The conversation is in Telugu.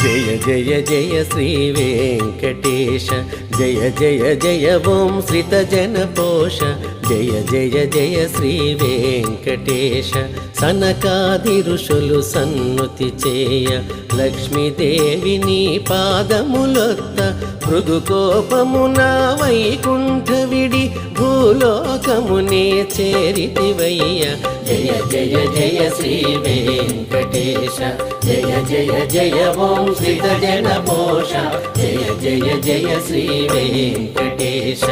జయ జయ జయ శ్రీ వెంకటేశ జయ జయ జయ ఓం శ్రిత జన పోష జయ జయ జయ శ్రీ వెంకటేశ సనకాది ఋషులు సన్నుతి చేయ లక్ష్మీదేవిని పాదములొత్త మృదుకోపమున వైకుంఠ విడి భూలోకమునే చేరితివయ్య జయ జయ జయ శ్రీ వెంకటేశ జయ జయ జయ ఓం శ్రిత జన పోష జయ జయ జయ శ్రీ వెంకటేశ